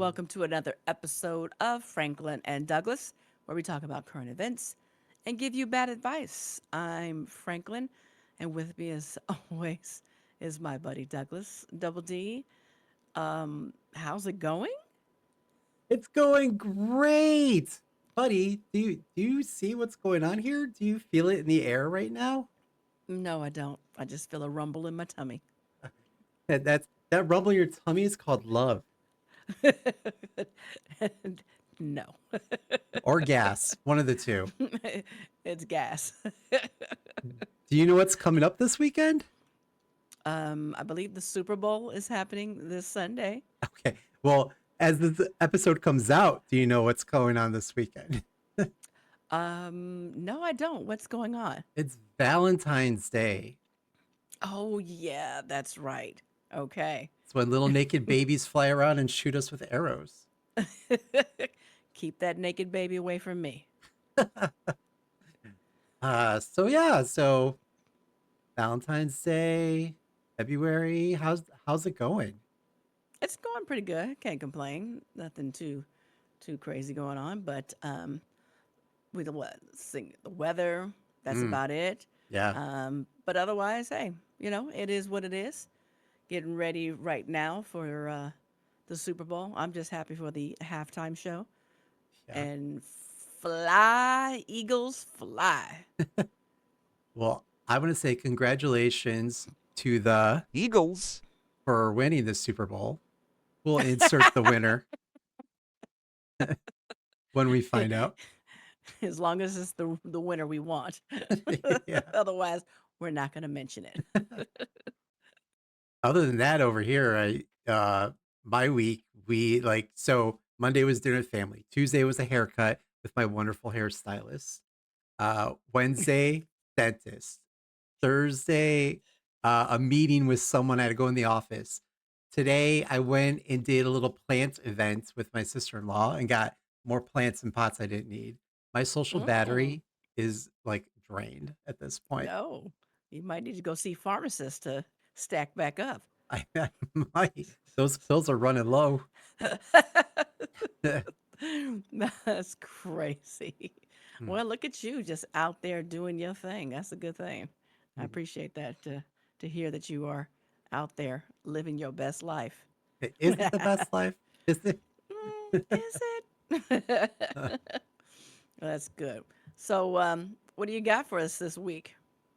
welcome to another episode of Franklin and Douglas, where we talk about current events and give you bad advice. I'm Franklin, and with me, as always, is my buddy Douglas, Double D. How's it going? It's going great. Buddy, do you see what's going on here? Do you feel it in the air right now? No, I don't. I just feel a rumble in my tummy. That rumble in your tummy is called love No, or gas, one of the two. it's gas. Do you know what's coming up this weekend? I believe the Super Bowl is happening this Sunday. Okay. Well, as this episode comes out, do you know what's going on this weekend? No, I don't. What's going on? It's Valentine's Day. Oh, yeah, that's right. Okay. It's when little naked babies fly around and shoot us with arrows. Keep that naked baby away from me. So Valentine's Day, February. How's it going? It's going pretty good. Can't complain. Nothing too crazy going on, but with the what sing the weather, that's Mm, about it. yeah. But otherwise, hey, it is what it is. Getting ready right now for the Super Bowl. I'm just happy for the halftime show Yeah. and fly Eagles fly. Well, I want to say congratulations to the Eagles. for winning the Super Bowl. We'll insert the winner when we find out. As long as it's the winner we want. Yeah. Otherwise, we're not going to mention it. Other than that, over here, my week, Monday was dinner with family. Tuesday was a haircut with my wonderful hairstylist. Wednesday, dentist. Thursday, a meeting with someone. I had to go in the office. Today, I went and did a little plant event with my sister-in-law and got more plants and pots I didn't need. My social Mm, battery is like drained at this point. no, you might need to go see pharmacist to stack back up. I might. Those pills are running low. That's crazy. Hmm. Well, look at you just out there doing your thing. That's a good thing. I appreciate that to hear that you are out there living your best life. Is it the best life? Is it? Is it? That's good. So, what do you got for us this week?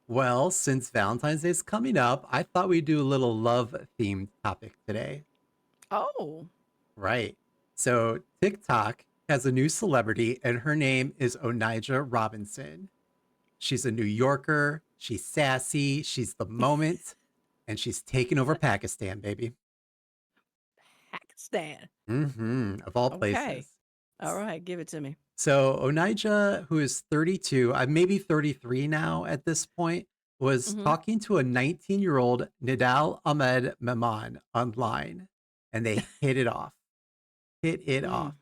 Well, since Valentine's Day is coming up, I thought we'd do a little love themed topic today. Oh, Right. So TikTok has a new celebrity, and her name is Onijah Robinson. She's a New Yorker. She's sassy. She's the moment, and she's taking over Pakistan, baby. Pakistan. Of all Okay. places. All right, give it to me. So Onijah, who is 32, maybe 33 now at this point, was Mm-hmm. talking to a 19-year-old Nidal Ahmed Mehman online, and they hit it off. Hit it Mm. off.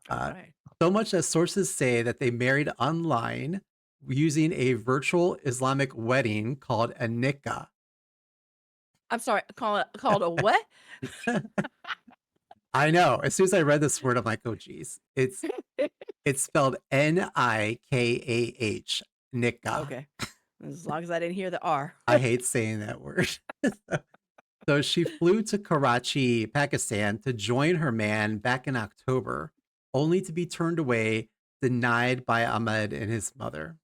All Uh, right. so much that sources say that they married online using a virtual Islamic wedding called a nikah. I'm sorry. Called a what? I know. As soon as I read this word, I'm like, oh geez. It's spelled Nikah. Nikah. Okay. As long as I didn't hear the R. I hate saying that word. So she flew to Karachi, Pakistan to join her man back in October, only to be turned away, denied by Ahmed and his mother.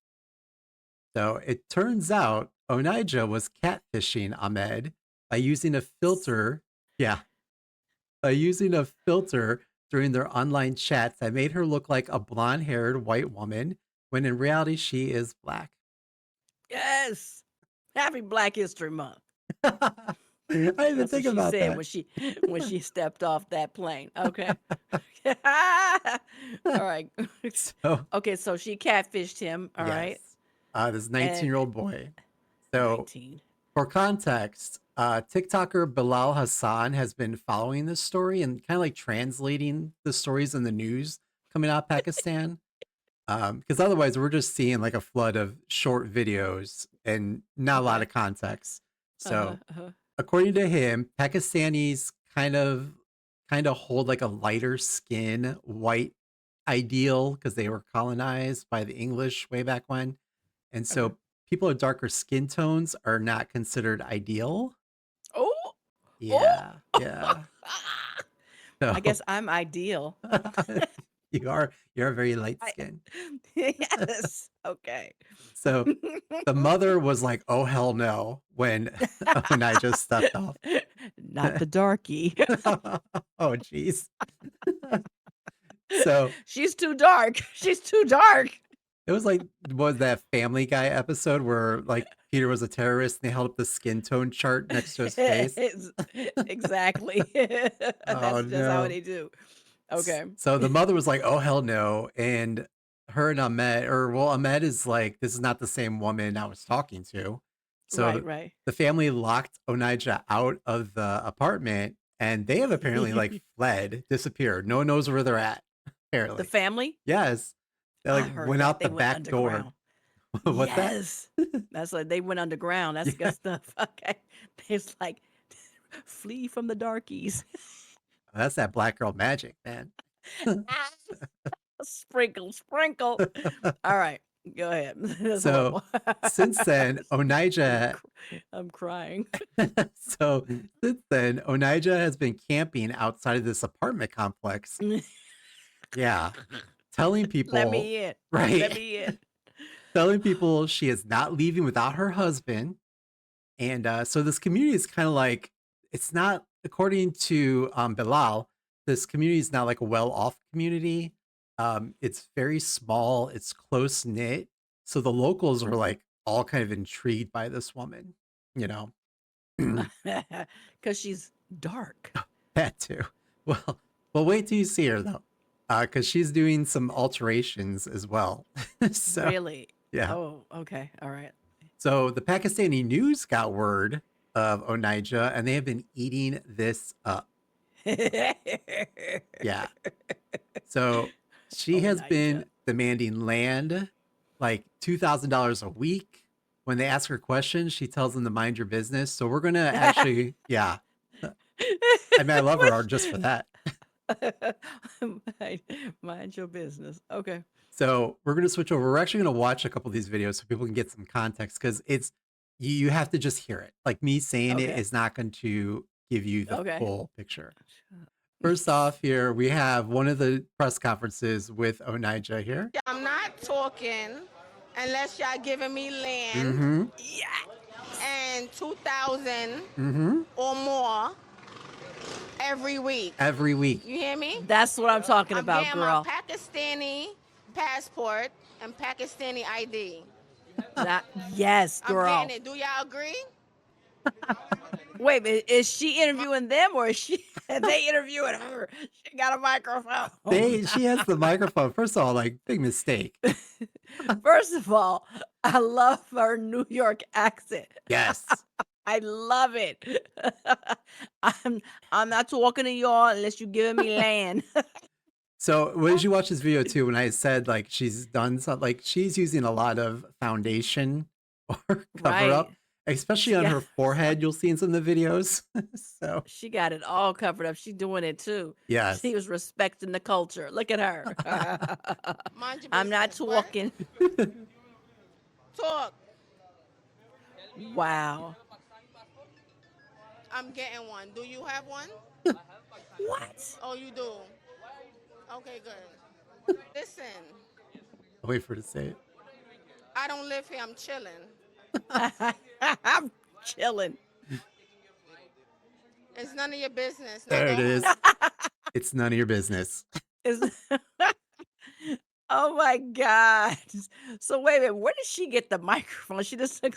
So it turns out Onijah was catfishing Ahmed by using a filter. Yeah, by using a filter during their online chats that made her look like a blonde haired white woman when in reality she is black. Yes. Happy Black History Month. I didn't even That's what think she about said that. when she stepped off that plane. Okay. All right. So, Okay, so she catfished him, all yes, right? this And -year-old boy. So, 19. for context, TikToker Bilal Hassan has been following this story and kind of like translating the stories in the news coming out of Pakistan. Because otherwise, we're just seeing like a flood of short videos and not a lot Okay. of context. Uh-huh. So, Uh-huh. according to him, Pakistanis kind of kind of hold like a lighter skin, white ideal because they were colonized by the English way back when. And Okay. so people with darker skin tones are not considered ideal. Oh, oh. Yeah, yeah. I So guess I'm ideal. you're very light I skin. yes. Okay. So the mother was like, "Oh hell no," when when I just stepped off. Not the darky. Oh geez. So She's too dark. She's too dark. it was like was that Family Guy episode where like Peter was a terrorist and they held up the skin tone chart next to his face? It's- exactly. Oh That's just how no. they do. Okay. So the mother was like, "Oh hell no," and her and Ahmed, or well, Ahmed is like, "This is not the same woman I was talking to." So Right, right. the family locked Onijah out of the apartment, and they have apparently like fled, disappeared. No one knows where they're at. The Apparently, family? yes, they I like heard went that out they the went back door. underground. What's that? Yes. That's like they went underground. That's good Yeah, stuff. Okay. It's like flee from the darkies. that's that black girl magic, man. Ah, sprinkle, sprinkle. All right. Go ahead. That's So horrible. since then, Onijah I'm crying. So since then, Onijah has been camping outside of this apartment complex. Yeah. Telling Let people, me in. Let right? me in. Telling people she is not leaving without her husband. And so this community is kind of like, it's not, according to Bilal, this community is not like a well off community. It's very small, it's close knit. So the locals are like all kind of intrigued by this woman, you know? Because she's dark. That too. Well, wait till you see her though, because she's doing some alterations as well. So Really? yeah. Oh, okay. All right. So the Pakistani news got word of Onijah, and they have been eating this up. Yeah. So she Oh, has been Nigel. demanding land, like $2,000 a week. When they ask her questions, she tells them to mind your business. So we're gonna actually, yeah. I mean, I love her just for that. Mind mind your business. Okay. So we're going to switch over. We're actually going to watch a couple of these videos so people can get some context because it's you have to just hear it. Like me saying it Okay. is not going to give you the Okay. full picture. First off, here we have one of the press conferences with Onijah here. I'm not talking unless y'all giving me land Mm-hmm. Yeah. and 2,000 Mm-hmm. or more every week. Every week. You hear me? That's what I'm talking I'm about, getting my girl. Pakistani passport and Pakistani ID. That yes, I'm girl. getting it. Do y'all agree? Wait, is she interviewing them or is she are they interviewing her? She got a microphone. She has the microphone. First of all, like big mistake. First of all, I love her New York accent. Yes. I love it. I'm I'm not talking to y'all unless you giving me land. So when did you watch this video too? When I said like she's done something, like she's using a lot of foundation or cover up, Right. especially She on got her forehead. You'll see in some of the videos. So she got it all covered up. She doing it too. yes. She was respecting the culture. Look at her. Mind your I'm not business. What? talking. Talk. Wow. I'm getting one. Do you have one? What? Oh, you do. Okay, good. Listen, I'll wait for her to say it. I don't live here. I'm chilling. I'm chilling. It's none of your business. Now There go it home. is. It's none of your business. Is oh my god. So wait a minute, where did she get the microphone? She just took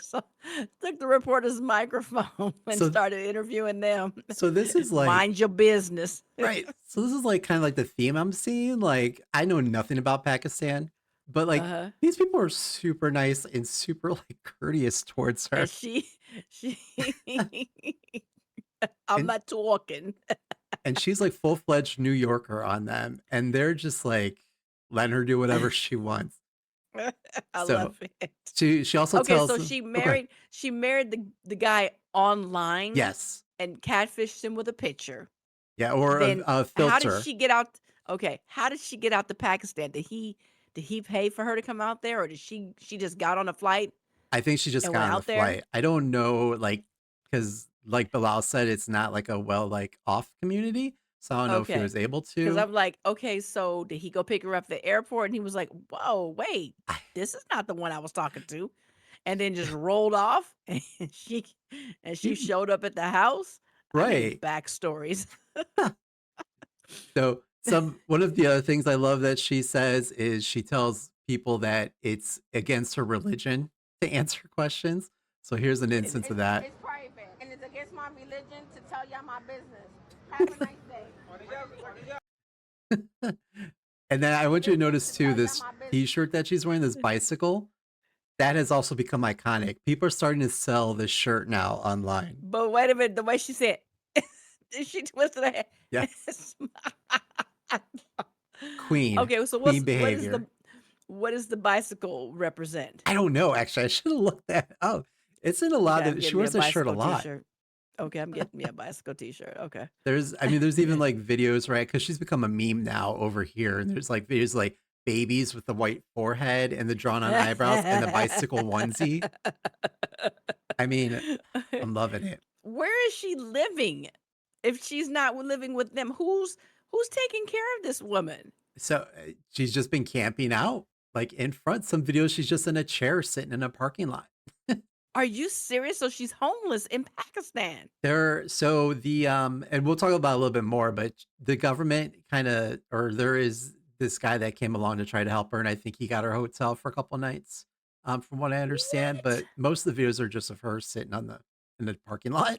the reporter's microphone and So started interviewing them. this is like Mind your business. right. So this is like kind of like the theme I'm seeing. Like I know nothing about Pakistan, but like Uh-huh. these people are super nice and super like courteous towards And her. she I'm And not talking. she's like full-fledged New Yorker on them, and they're just like letting her do whatever she wants. I So love it. she also Okay, tells so them, okay, she married the guy online yes, and catfished him with a picture. Yeah, or Then a how did filter. she get out? Okay, how did she get out to Pakistan? Did he pay for her to come out there, or did she just got on a flight I think she just and went got on the out there? flight. I don't know, like, because like Bilal said, it's not like a well, like, off community, so I don't know if he Okay, was able because to. I'm like, okay, so did he go pick her up at the airport? And he was like, "Whoa, wait, I this is not the one I was talking to," and then just rolled off, and she and she you showed up at the house. I need right. backstories. So, one of the other things I love that she says is she tells people that it's against her religion to answer questions. So here's an And instance of that. It's private, and it's against my religion to tell y'all my business. Have a nice day. And then I want you to Religion notice to too tell y'all this my business. t-shirt that she's wearing, this bicycle, that has also become iconic. People are starting to sell this shirt now online. But wait a minute, the way she said, she twisted her head. Yes. Okay, so Queen what is behavior. the bicycle represent? I don't know, actually. I should have looked that up. It's in a Okay, lot I'm of she getting me a wears this shirt a bicycle lot. t-shirt. Okay, I'm getting me a bicycle t-shirt. Okay. There's even like videos, right? Because she's become a meme now over here. And there's like videos like babies with the white forehead and the drawn on eyebrows and the bicycle onesie. I mean, I'm loving it. Where is she living? If she's not living with them, who's taking care of this woman? So she's just been camping out, like in front. Some videos, she's just in a chair sitting in a parking lot. Are you serious? So she's homeless in Pakistan. So the and we'll talk about it a little bit more, but the government kind of, or there is this guy that came along to try to help her, and I think he got her a hotel for a couple nights, from what I understand. What? But most of the videos are just of her sitting on the in the parking lot.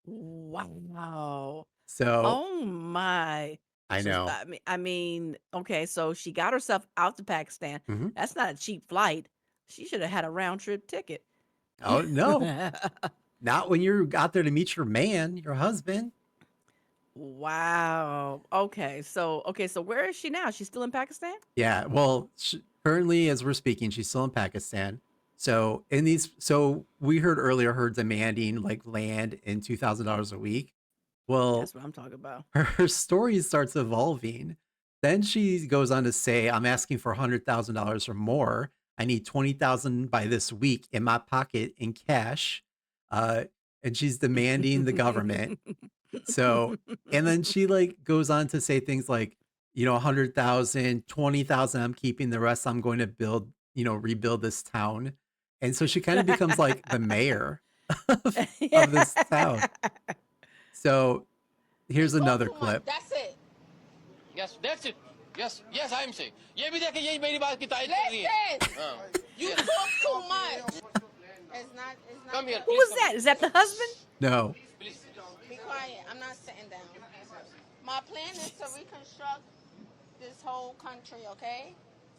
Wow. So Oh my. I So know. I mean, okay, so she got herself out to Pakistan. Mhm. That's not a cheap flight. She should have had a round trip ticket. Oh no, not when you're out there to meet your man, your husband. Wow. Okay, so where is she now? She's still in Pakistan? Yeah, well, currently, as we're speaking, she's still in Pakistan. So so we heard earlier her demanding like land and $2,000 a week. Well, That's what I'm talking about. her story starts evolving. Then she goes on to say, "I'm asking for $100,000 or more. I need 20,000 by this week in my pocket in cash." Uh, and she's demanding the government. So, and then she like goes on to say things like, 100,000, 20,000. I'm keeping the rest. I'm going to build, rebuild this town. And so she kind of becomes like the mayor of this town. So You here's talk another too much. clip. That's it. Yes, that's it. Yes, yes, I'm saying. ये भी देखे यही मेरी बात की तारीफ कर रही है. Listen. हाँ. You Yes. talk too much. It's not. It's not. Come here, that. Who please was come that? here. Is that the husband? No. Please. Be quiet. I'm not sitting down. My plan is to reconstruct this whole country. Okay.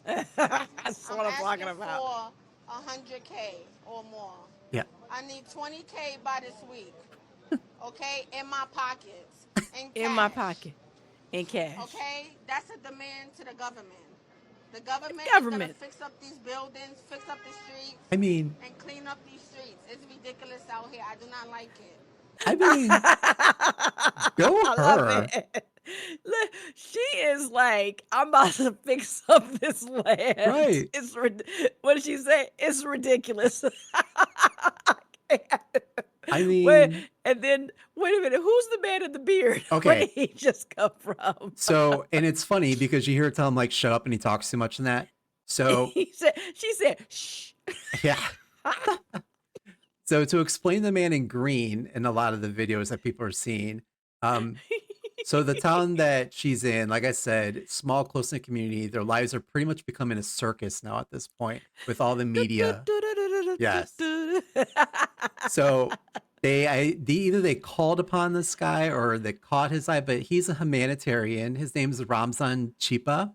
That's I'm what I'm talking asking about. for 100K or more. Yeah. I need 20K by this week. Okay, in my pockets, in In my cash. pocket. In cash. Okay, that's a demand to the government. The government is gonna Government. fix up these buildings, fix up the streets, I mean, and clean up these streets. It's ridiculous out here. I do not like it. I mean, go I love her. it. Look, she is like, I'm about to fix up this land. Right. What did she say? It's ridiculous. I Wait, mean, and then wait a minute. Who's the man in the beard? Where okay. did he just come from? So, and it's funny because you hear her tell him like, shut up, and he talks too much in that. So, She said, shh. yeah. So to explain the man in green in a lot of the videos that people are seeing, so the town that she's in, like I said, small, close-knit community, their lives are pretty much becoming a circus now at this point with all the media. Yes. So either they called upon this guy or they caught his eye, but he's a humanitarian. His name is Ramzan Chipa,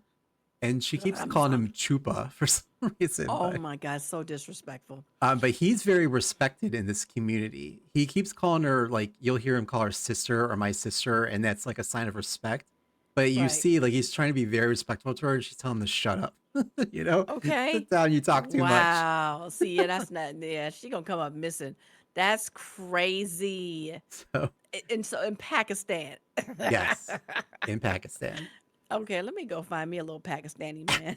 and she keeps calling Ramzan. him Chupa for some reason. Oh my God, so disrespectful. But he's very respected in this community. He keeps calling her, like, you'll hear him call her sister or my sister, and that's like a sign of respect. But you Right. see, like, he's trying to be very respectful to her, and she's telling him to shut up. Okay. Sit down, you talk too much. Wow. See, yeah, that's not, yeah, she gonna come up missing. That's crazy. So And so in Pakistan. yes, in Pakistan. Okay, let me go find me a little Pakistani man.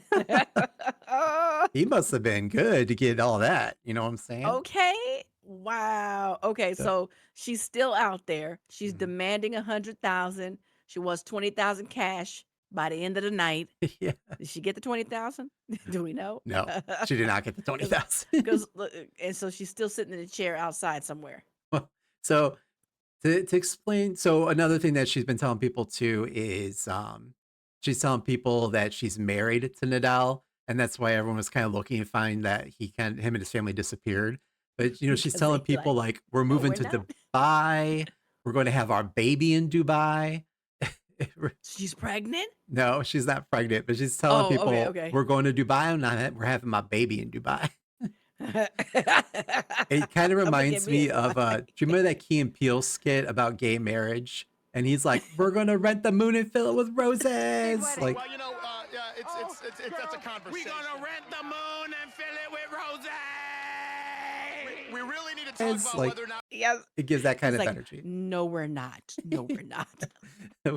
He must have been good to get all that. You know what I'm saying? Okay. Wow. Okay, So, so she's still out there. She's mhm. demanding 100,000. She wants 20,000 cash by the end of the night. Yeah. Did she get the 20,000? Do we know? No, she did not get the Because 20,000. and so she's still sitting in a chair outside somewhere. So to explain, so another thing that she's been telling people too is she's telling people that she's married to Nadal, and that's why everyone was kind of looking to find that him and his family disappeared. But she's Because telling they people like, like we're no, moving we're to not. Dubai, we're going to have our baby in Dubai. She's pregnant? No, she's not pregnant, but she's telling Oh, okay, people okay. we're going to Dubai. We're having my baby in Dubai. It kind of I'm gonna get reminds me me in of Dubai. do you remember that Key and Peele skit about gay marriage? And he's like, "We're gonna rent the moon and fill it with roses." Like, Well, yeah, it's that's a conversation. We're gonna rent the moon and fill it with roses. We really need to talk it's about like whether or not. Yes. it gives that kind He's of like, energy. no, we're not. No, we're not.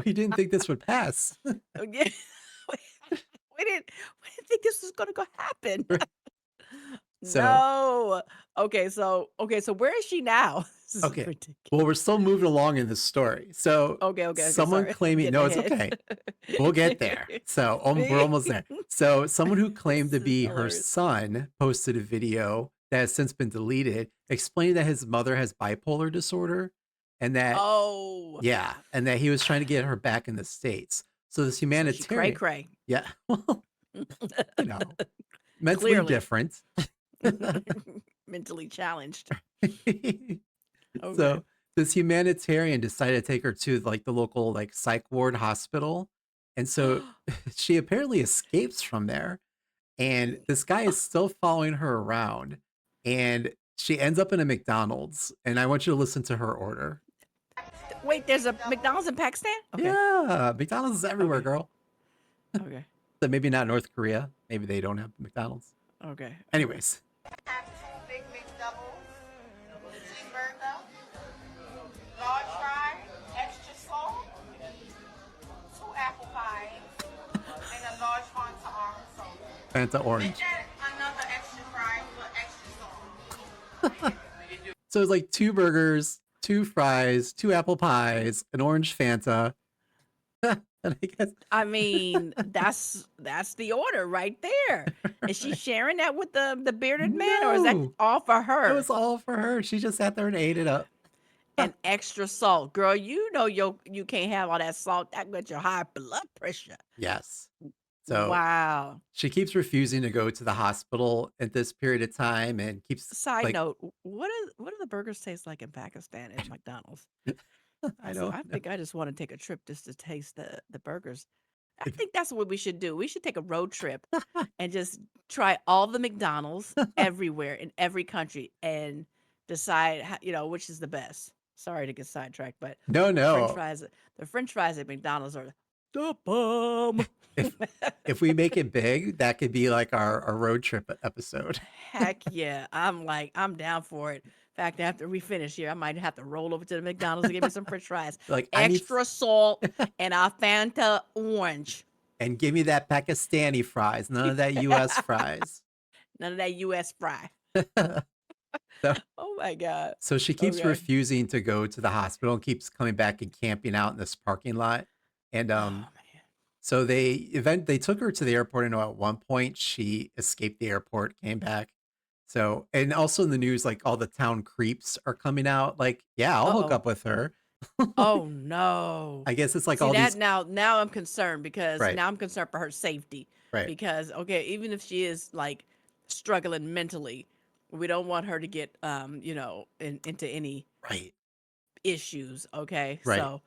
We didn't think this would pass. Okay. we didn't think this was gonna go happen. So, No. Okay, so where is she now? This is okay. ridiculous. Well, we're still moving along in the story. So, Okay, someone sorry. I'm claiming, getting no, it's ahead. okay. We'll get there. So, we're almost there. So, someone who claimed to This is be her hilarious. son posted a video that has since been deleted, explaining that his mother has bipolar disorder and that, Oh. yeah, and that he was trying to get her back in the States. So, this So she cray humanitarian, cray. yeah, well, mentally Clearly. different. Mentally challenged. Okay. So this humanitarian decided to take her to like the local like psych ward hospital. And so she apparently escapes from there. And this guy is still following her around. And she ends up in a McDonald's. And I want you to listen to her order. Wait, there's a McDonald's in Pakistan? Okay. Yeah, McDonald's is everywhere, Okay. girl. Okay. So maybe not North Korea. Maybe they don't have McDonald's. Okay. Anyways, Have 2 Big McDoubles, cheeseburger, large fry, extra salt, 2 apple pies, and a large Fanta orange soda. Fanta orange. And another extra fry with extra salt. So it's like 2 burgers, 2 fries, 2 apple pies, an orange Fanta. And I guess I mean, that's the order right there. Is she sharing that with the bearded man, or is that No. all for It her? was all for her. She just sat there and ate it up. And extra salt, girl. You know you can't have all that salt. That gets your high blood pressure. Yes. So Wow. she keeps refusing to go to the hospital at this period of time and keeps Side like, note: what do the burgers taste like in Pakistan at McDonald's? I I don't know. think I just want to take a trip just to taste the burgers. I If- think that's what we should do. We should take a road trip and just try all the McDonald's everywhere in every country and decide which is the best. Sorry to get sidetracked, but No, no. the French fries at McDonald's are the bomb. If we make it big, that could be like our road trip episode. Heck yeah. I'm down for it. In fact, after we finish here, I might have to roll over to the McDonald's and get me some French fries. Like, I need Extra salt and a Fanta orange. and give me that Pakistani fries, none of that US fries. None of that US fry. So, Oh my God. so she keeps Okay. refusing to go to the hospital and keeps coming back and camping out in this parking lot. And Oh man. so they took her to the airport. I know at one point she escaped the airport, came back. So, and also in the news, like all the town creeps are coming out. Like, yeah, I'll hook Uh-oh. up with her. Oh no. I guess it's like See all that these, now I'm concerned because right, now I'm concerned for her safety. right, Because okay, even if she is like struggling mentally, we don't want her to get into any right, issues. Okay. right. So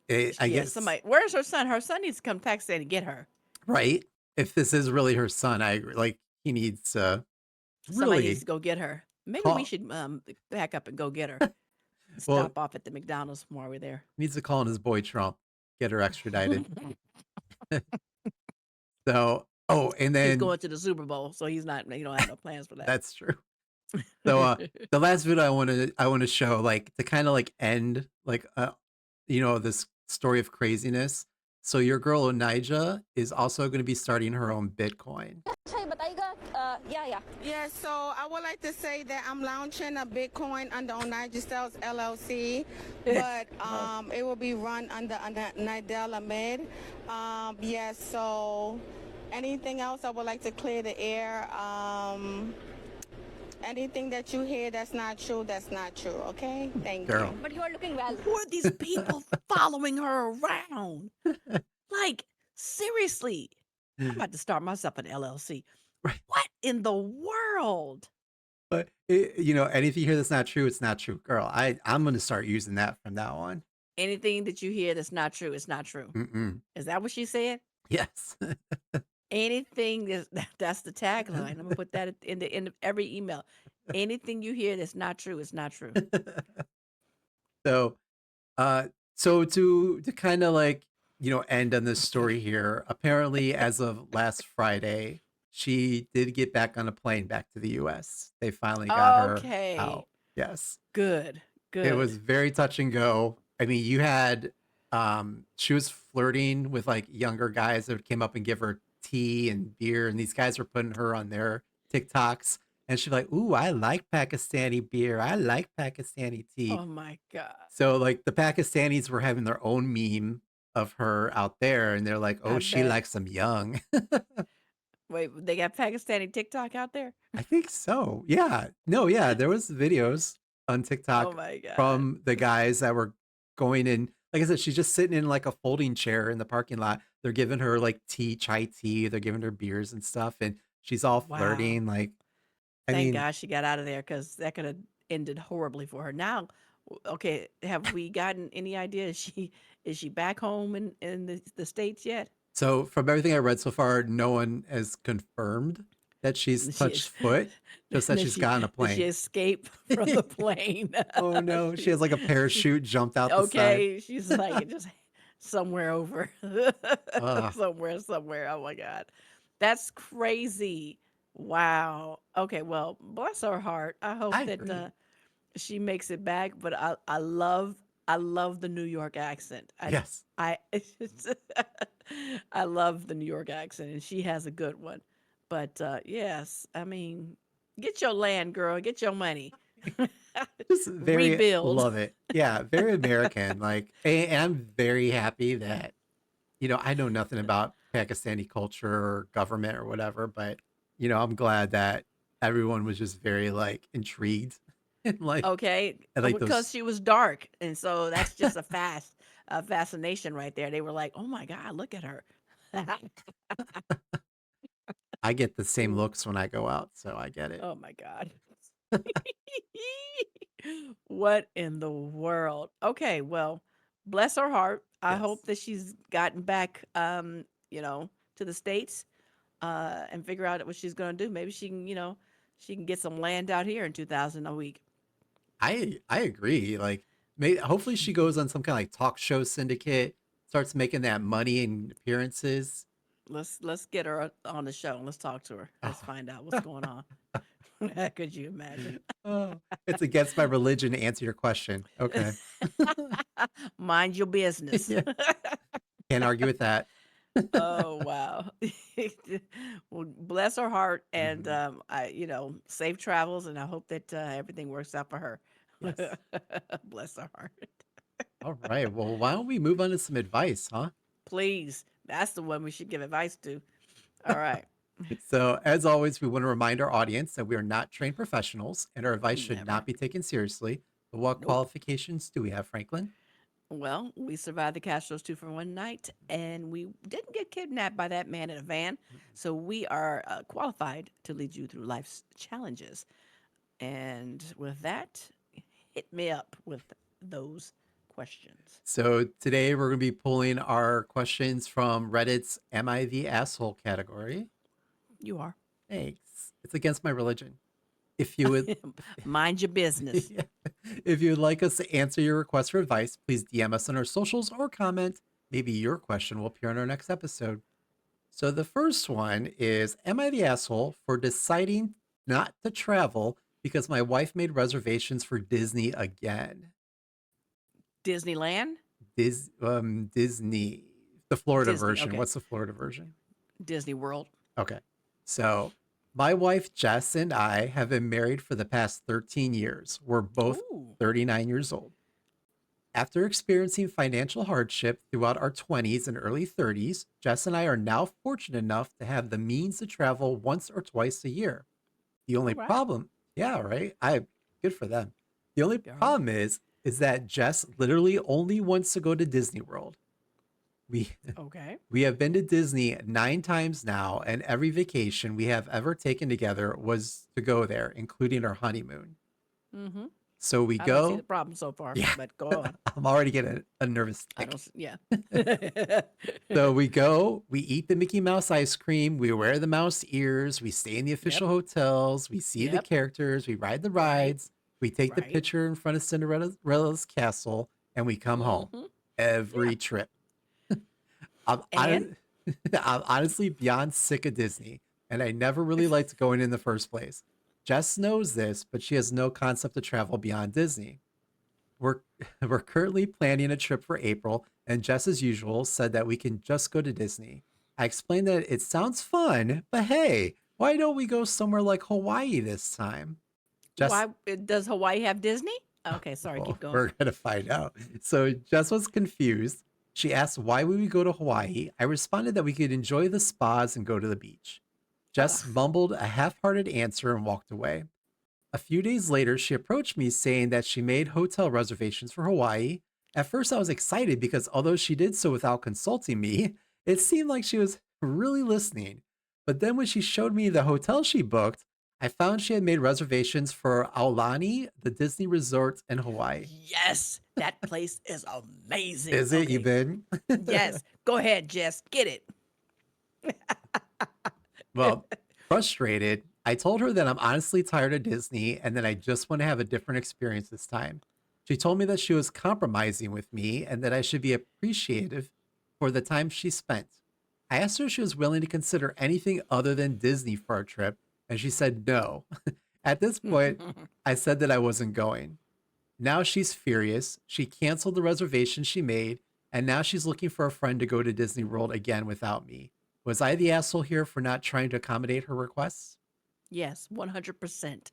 I yeah, guess, somebody where's her son? Her son needs to come to Pakistan and get her. right. If this is really her son, I agree. Like he needs Somebody needs really to go get her. Maybe we call, should back up and go get her. well, Stop off at the McDonald's while we're there. needs to call in his boy Trump, get her extradited. So, oh, and He's then going to the Super Bowl, so he don't have no plans for that. that's true. So the last video I want to show, like, to kind of like end like this story of craziness. So your girl Onijah is also going to be starting her own Bitcoin. Yeah, so I would like to say that I'm launching a Bitcoin under Onijah Styles LLC, but it will be run under Nidell Ahmed. Yes, so anything else I would like to clear the air. Anything that you hear that's not true, that's not true, okay? Thank Girl. you. But you are looking well. Who are these people following her around? Like, seriously. I'm about to start myself an LLC. Right. What in the world? But anything you hear that's not true, it's not true, girl. I'm going to start using that from now on. Anything that you hear that's not true, it's not true. Mm-mm. Is that what she said? Yes. Anything that's the tagline. I'm gonna put that in the end of every email. Anything you hear that's not true is not true. So, so to kind of like end on this story here. Apparently, as of last Friday, she did get back on a plane back to the U.S. They finally got her Okay. out. Yes, Good. it was Good. very touch and go. I mean, you had she was flirting with like younger guys that came up and give her tea and beer, and these guys were putting her on their TikToks. And she's like, "Ooh, I like Pakistani beer. I like Pakistani tea." Oh my God. So like the Pakistanis were having their own meme of her out there, and they're like, "Oh, I she bet. likes them young." Wait, they got Pakistani TikTok out there? I think so. Yeah. No, yeah, there was videos on Oh TikTok my God. from the guys that were going in. Like I said, she's just sitting in like a folding chair in the parking lot. They're giving her like chai tea. They're giving her beers and stuff, and she's all Wow. flirting. Like, I Thank mean, God she got out of there because that could have ended horribly for her. Now, okay, have we gotten any idea? Is she back home in the States yet? so from everything I read so far, no one has confirmed that she's She touched is. foot, just that she's got on a Did she plane. escape from the plane? Oh no, she has like a She, parachute jumped out the side. okay, she's like just somewhere over, Ugh, somewhere. Oh my God, that's crazy. Wow. Okay, well, bless her heart. I hope I that agree. she makes it back. But I love the New York accent. Yes. I I love the New York accent, and she has a good one. But yes, I mean, get your land, girl. Get your money. Just very Rebuild. love it. Yeah, very American. Like, and I'm very happy that, I know nothing about Pakistani culture or government or whatever, but, I'm glad that everyone was just very like intrigued and Okay, like because those. she was dark, and so that's just a fascination right there. They were like, "Oh my God, look at her." I get the same Ooh, looks when I go out, so I get it. oh my God. What in the world? Okay, well, bless her heart. I Yes. hope that she's gotten back, to the States, and figure out what she's gonna do. Maybe she can get some land out here in 2000 a week. I agree. Like, hopefully she goes on some kind of like talk show syndicate, starts making that money and appearances. Let's get her on the show and let's talk to her. Let's Oh. find out what's going on. Could you imagine? Oh, it's against my religion to answer your question. Okay. Mind your business. Yeah. Can't argue with that. Oh wow. Well, bless her heart, and Mhm. safe travels, and I hope that everything works out for her. Yes. Bless her heart. All right. Well, why don't we move on to some advice, huh? Please, that's the one we should give advice to. All right. So, as always, we want to remind our audience that we are not trained professionals and our advice should Never. not be taken seriously. But what Nope. qualifications do we have, Franklin? Well, we survived the Castros 2 for 1 night, and we didn't get kidnapped by that man in a van, so we are qualified to lead you through life's challenges. And with that, hit me up with those questions. So, today we're going to be pulling our questions from Reddit's Am I the Asshole category. You are. Thanks. It's against my religion. If you would Mind your business. Yeah. If you'd like us to answer your request for advice, please DM us on our socials or comment. Maybe your question will appear in our next episode. So the first one is, am I the asshole for deciding not to travel Because my wife made reservations for Disney again. Disneyland? Disney, the Florida Disney, version. okay. What's the Florida version? Disney World. Okay. So my wife, Jess, and I have been married for the past 13 years. We're both Ooh. 39 years old. After experiencing financial hardship throughout our 20s and early 30s, Jess and I are now fortunate enough to have the means to travel once or twice a year. The All only right. problem, yeah, right? Good for them. The only Girl. problem is that Jess literally only wants to go to Disney World. We Okay. we have been to Disney 9 times now, and every vacation we have ever taken together was to go there, including our honeymoon. Mm-hmm. So we I don't see the go, problem so far, yeah. but go on. I'm already getting a nervous I tick. don't. Yeah. So we go, we eat the Mickey Mouse ice cream, we wear the mouse ears, we stay in the Yep. official hotels, we see the Yep. characters, we ride the Right. rides, we take the Right. picture in front of Cinderella's castle, and we come home Mm-hmm. every Yeah. trip. I'm, And I'm honestly beyond sick of Disney, and I never really liked going in the first place. Jess knows this, but she has no concept of travel beyond Disney. We're we're currently planning a trip for April, and Jess, as usual, said that we can just go to Disney. I explained that it sounds fun, but hey, why don't we go somewhere like Hawaii this time? Jess, why does Hawaii have Disney? Okay, sorry. well, Keep going. we're gonna find out. So Jess was confused. She asked why we would go to Hawaii. I responded that we could enjoy the spas and go to the beach. Jess Ugh. mumbled a half-hearted answer and walked away. A few days later, she approached me saying that she made hotel reservations for Hawaii. At first, I was excited because although she did so without consulting me, it seemed like she was really listening. But then when she showed me the hotel she booked, I found she had made reservations for Aulani, the Disney resort in Hawaii. Yes, that place is amazing. Is it? You Okay. been? Yes. Go ahead, Jess. Get it. Well, frustrated, I told her that I'm honestly tired of Disney and that I just want to have a different experience this time. She told me that she was compromising with me and that I should be appreciative for the time she spent. I asked her if she was willing to consider anything other than Disney for our trip, and she said no. At this point, I said that I wasn't going. Now she's furious. She canceled the reservation she made, and now she's looking for a friend to go to Disney World again without me. Was I the asshole here for not trying to accommodate her requests? Yes, 100%.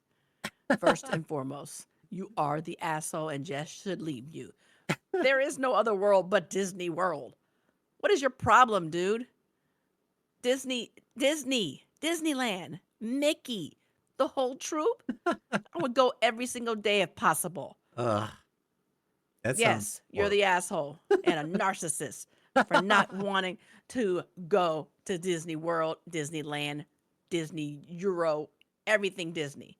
First and foremost, you are the asshole and Jess should leave you. There is no other world but Disney World. What is your problem, dude? Disneyland, Mickey, the whole troop? I would go every single day if possible. Ugh, that sounds Yes, you're horrible. the asshole and a narcissist for not wanting to go to Disney World, Disneyland, Disney Euro, everything Disney.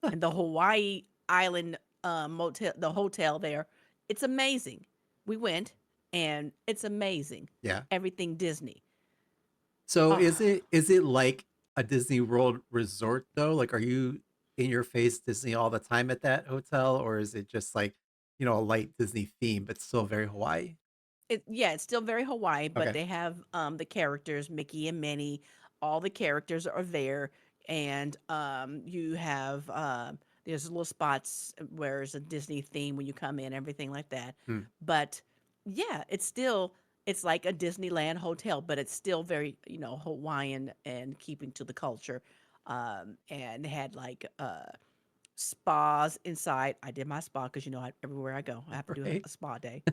And the Hawaii Island motel, the hotel there, it's amazing. We went and it's amazing. Yeah. Everything Disney. So Ah, is it like a Disney World resort though? Like, are you in your face Disney all the time at that hotel, or is it just like, a light Disney theme, but still very Hawaii? yeah, it's still very Hawaii, but Okay. they have the characters, Mickey and Minnie. All the characters are there, and you have there's little spots where it's a Disney theme when you come in, everything like that. Hmm. But yeah, it's like a Disneyland hotel, but it's still very Hawaiian and keeping to the culture. And they had like spas inside. I did my spa because everywhere I go, I have to do Right. a spa day.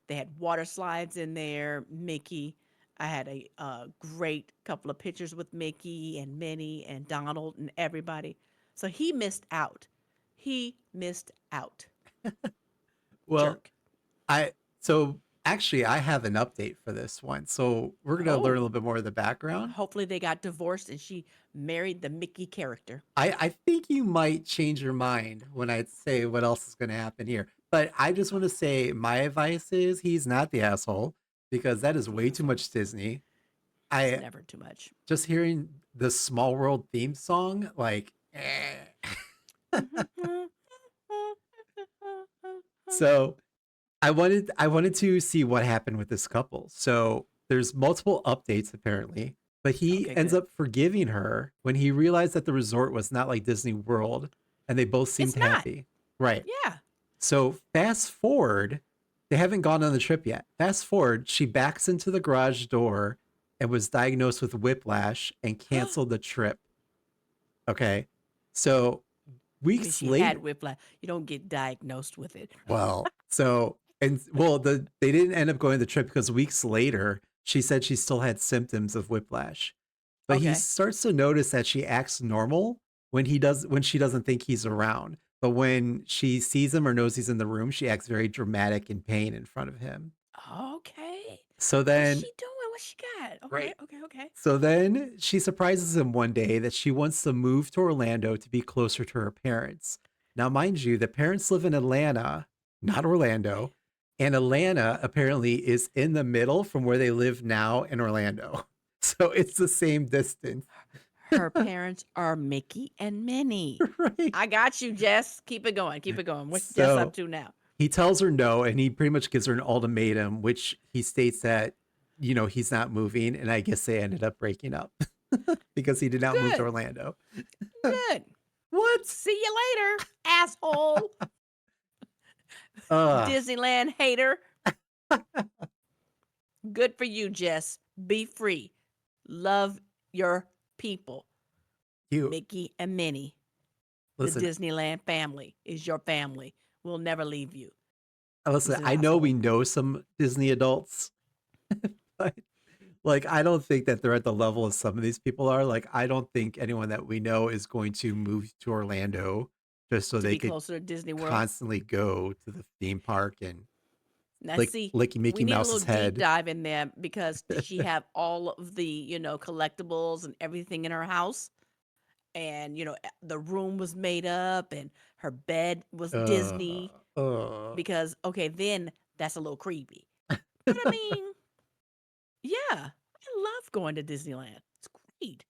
They had water slides in there, Mickey. I had a great couple of pictures with Mickey and Minnie and Donald and everybody. So he missed out. He missed out. Well, Jerk. I so actually I have an update for this one. So we're gonna learn a Oh, little bit more of the background. hopefully they got divorced and she married the Mickey character. I think you might change your mind when I say what else is gonna happen here. But I just want to say my advice is he's not the asshole because that He's is the way too asshole. much Disney. It's I never too much. just hearing the Small World theme song, like so I wanted to see what happened with this couple. So there's multiple updates apparently, but he Okay, ends good. up forgiving her when he realized that the resort was not like Disney World. and they both It's seemed not. happy. Right. Yeah. So fast forward, they haven't gone on the trip yet. Fast forward, she backs into the garage door and was diagnosed with whiplash and canceled the trip. Okay. So I mean, weeks she had later, whiplash. You don't get diagnosed with it. they didn't end up going to the trip because weeks later, she said she still had symptoms of whiplash. But he Okay. starts to notice that she acts normal when she doesn't think he's around. But when she sees him or knows he's in the room, she acts very dramatic in pain in front of him. Okay. So What's then, she doing? What she got? Okay. right. Okay. Okay. So then she surprises him one day that she wants to move to Orlando to be closer to her parents. Now, mind you, the parents live in Atlanta, not Orlando. And Atlanta apparently is in the middle from where they live now in Orlando. So it's the same distance. Her parents are Mickey and Minnie. Right. I got you, Jess. Keep it going. Keep it going. What's Jess up So to now? he tells her no, and he pretty much gives her an ultimatum, which he states that, he's not moving. And I guess they ended up breaking up because he did not move to Good. Orlando. Good. What? See you later, asshole. Uh, Disneyland hater. Good for you, Jess. Be free. Love your people. you Mickey and Minnie. listen, The Disneyland family is your family. We'll never leave you. listen, He's an I know we asshole. know some Disney adults, but like, I don't think that they're at the level of some of these people are. Like, I don't think anyone that we know is going to move to Orlando just so To they be could closer to Disney World. constantly go to the theme park and Now, like see, licking we Mickey need a little Mouse's deep head. dive in there because did she have all of the, collectibles and everything in her house? And, the room was made up and her bed was Uh, Disney. uh. Because, okay, then that's a little creepy. But I mean, yeah, I love going to Disneyland. It's great.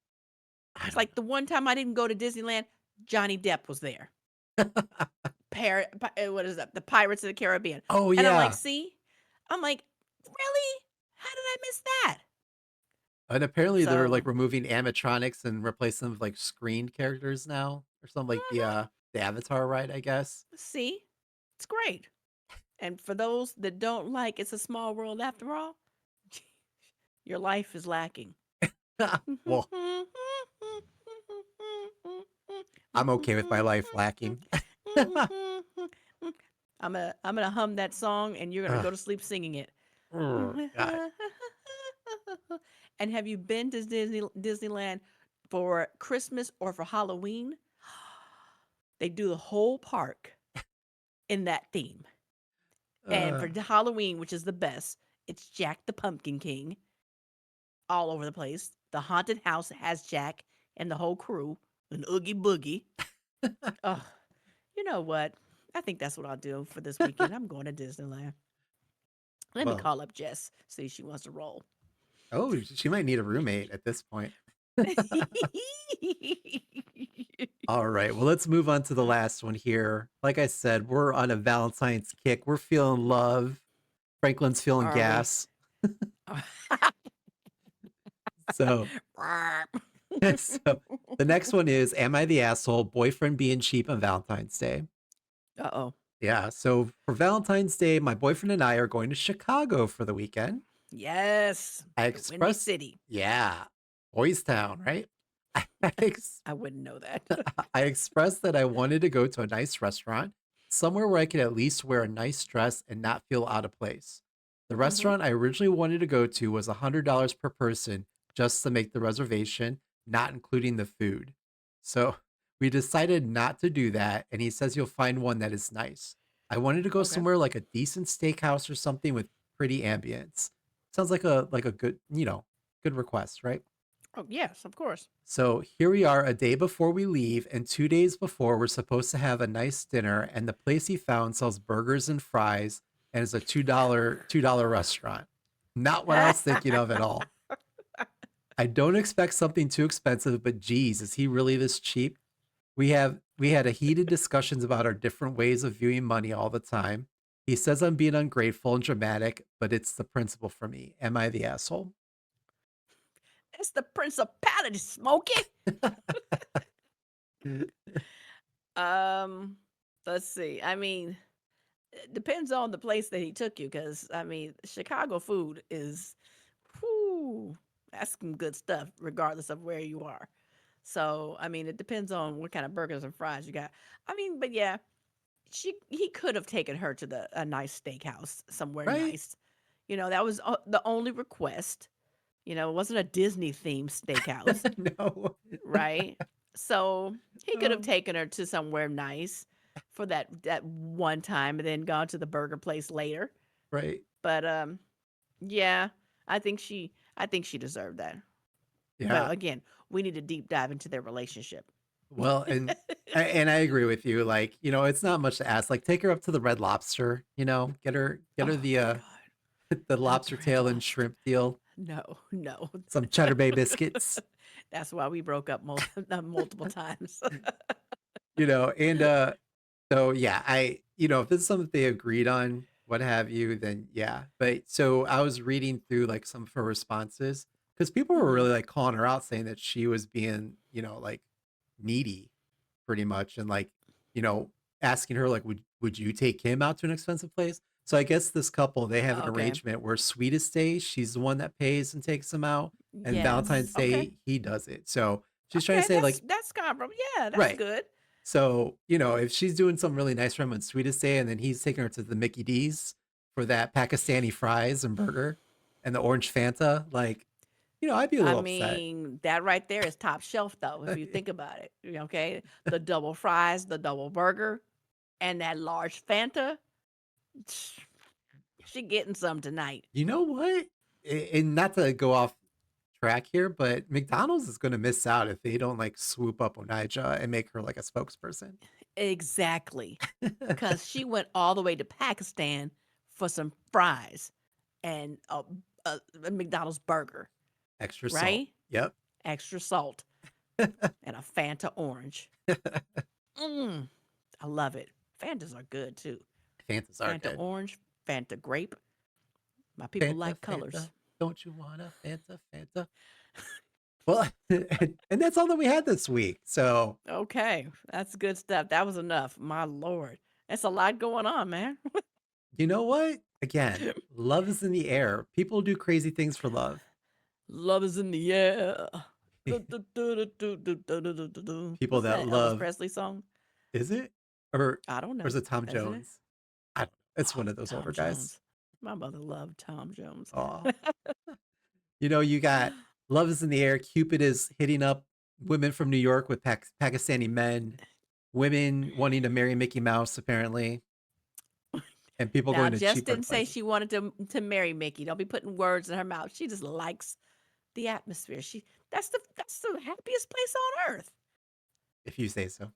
I It's don't like the one time I didn't go to Disneyland, Johnny Depp was there. What is that? The Pirates of the Caribbean. Oh And I'm like, yeah. see? I'm like, really? How did I miss that? And apparently they're So, like removing animatronics and replacing them with like screen characters now or something like mhm, the Avatar ride, I guess. see? It's great. And for those that don't like It's a Small World After All, your life is lacking. Well, I'm okay with my life lacking. I'm gonna hum that song and you're gonna Ugh, go to sleep singing it. God. And have you been to Disneyland for Christmas or for Halloween? They do the whole park in that theme. And Uh, for the Halloween, which is the best, it's Jack the Pumpkin King all over the place. The haunted house has Jack and the whole crew, an Oogie Boogie. Oh, you know what? I think that's what I'll do for this weekend. I'm going to Disneyland. Let me well, call up Jess, see if she wants to roll. oh, she might need a roommate at this point. All right. Well, let's move on to the last one here. Like I said, we're on a Valentine's kick. We're feeling love. Franklin's feeling Are we? gas. So, so the next one is Am I the Asshole? Boyfriend being cheap on Valentine's Day. Uh-oh. Yeah. So for Valentine's Day, my boyfriend and I are going to Chicago for the weekend. Yes. I The Windy expressed, City. yeah, Boys Town, right? I, ex- I wouldn't know that. I expressed that I wanted to go to a nice restaurant, somewhere where I could at least wear a nice dress and not feel out of place. The Hmm. restaurant I originally wanted to go to was $100 per person just to make the reservation, not including the food. So we decided not to do that, and he says you'll find one that is nice. I wanted to go Okay. somewhere like a decent steakhouse or something with pretty ambience. Sounds like a good, good request, right? Oh, yes, of course. So here we are a day before we leave, and 2 days before we're supposed to have a nice dinner, and the place he found sells burgers and fries and is a $2 restaurant. Not what I was thinking of at all. I don't expect something too expensive, but geez, is he really this cheap? We had a heated discussions about our different ways of viewing money all the time. He says I'm being ungrateful and dramatic, but it's the principle for me. Am I the asshole? It's the principality, Smokey. Um, let's see. I mean, it depends on the place that he took you, because I mean, Chicago food is, whoo, that's some good stuff, regardless of where you are. So, I mean, it depends on what kind of burgers and fries you got. I mean, but yeah, he could have taken her to a nice steakhouse somewhere Right? nice. That was the only request. It wasn't a Disney themed steakhouse, No. right? So he could have Oh, taken her to somewhere nice for that one time, and then gone to the burger place later. right. But yeah, I think she deserved that. Yeah. But again, we need to deep dive into their relationship. Well, and I agree with you. Like, it's not much to ask. Like, take her up to the Red Lobster. Get her Oh the my God, the not the lobster Red tail and Lobster. shrimp deal. No, no. Some Cheddar Bay biscuits. That's why we broke up multiple times. And so yeah, if it's something they agreed on, what have you, then yeah. But so I was reading through like some of her responses because people were Hmm. really like calling her out, saying that she was being, like needy pretty much, and like, you know, asking her like, would you take him out to an expensive place? So I guess this couple, they have an Okay. arrangement where Sweetest Day, she's the one that pays and takes him out, and Yes. Valentine's Okay. Day, he does it. So she's trying to Okay. say like, That's comparable. Yeah, that's right. good. So, if she's doing something really nice for him on Sweetest Day, and then he's taking her to the Mickey D's for that Pakistani fries and burger and the orange Fanta, like, I'd be a I little upset. mean, that right there is top shelf, though, if you think about it. Okay, the double fries, the double burger, and that large Fanta. She getting some tonight. You know what? And not to go off track here, but McDonald's is going to miss out if they don't like swoop up Onijah and make her like a spokesperson. Exactly, because she went all the way to Pakistan for some fries and a McDonald's burger, Extra salt. right? Yep. Extra salt and a Fanta orange. Mm, I love it. Fantas are good too. Fantas are Fanta good. orange, Fanta grape. My people Fanta, like colors. Fanta. Don't you want a Fanta, Fanta? Well, and that's all that we had this week. So, Okay, that's good stuff. That was enough. My lord, that's a lot going on, man. you know what? Again, love is in the air. People do crazy things for love. Love is in the air. Du- du- du- du- du- du- du- du- du- du- du. People Wasn't that that Elvis love, Presley song? is it? Or I don't or is know. it Tom Isn't it? Jones? I don't know. It's Oh, one of those older Tom guys. Jones. My mother loved Tom Jones. Oh, you got love is in the air. Cupid is hitting up women from New York with Pakistani men, women wanting to marry Mickey Mouse, apparently, and people Now, going to Jess cheap didn't burger say places. she wanted to marry Mickey. Don't be putting words in her mouth. She just likes the atmosphere. That's the happiest place on earth. If you say so.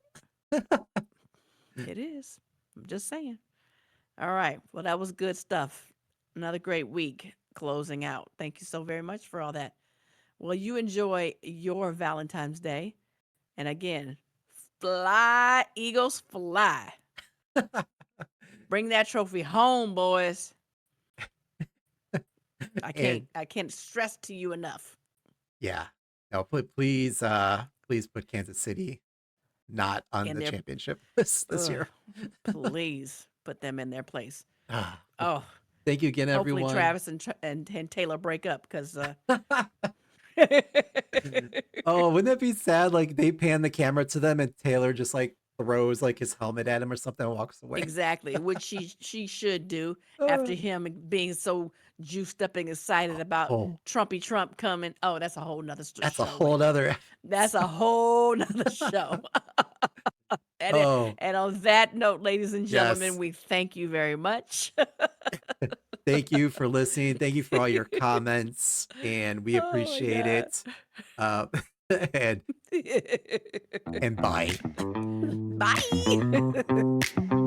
It is. I'm just saying. All right. Well, that was good stuff. Another great week closing out. Thank you so very much for all that. Well, you enjoy your Valentine's Day. And again, fly, Eagles, fly. Bring that trophy home, boys. I can't And I can't stress to you enough. yeah, no, please put Kansas City not on In the their championship this ugh, year. please put them in their place. Well, Oh, thank you again, hopefully everyone. Travis and Taylor break up because Oh, wouldn't that be sad? Like they pan the camera to them and Taylor just like throws like his helmet at him or something and walks away. exactly, which she should do after Uh, him being so juiced up and excited about oh, Trumpy Trump coming. Oh, that's a whole nother that's a show right whole there. other. That's a whole nother show. Oh, And on that note, ladies and gentlemen, yes. we thank you very much. Thank you for listening. Thank you for all your comments, and we Oh my appreciate God. it. Uh, and and bye. Bye.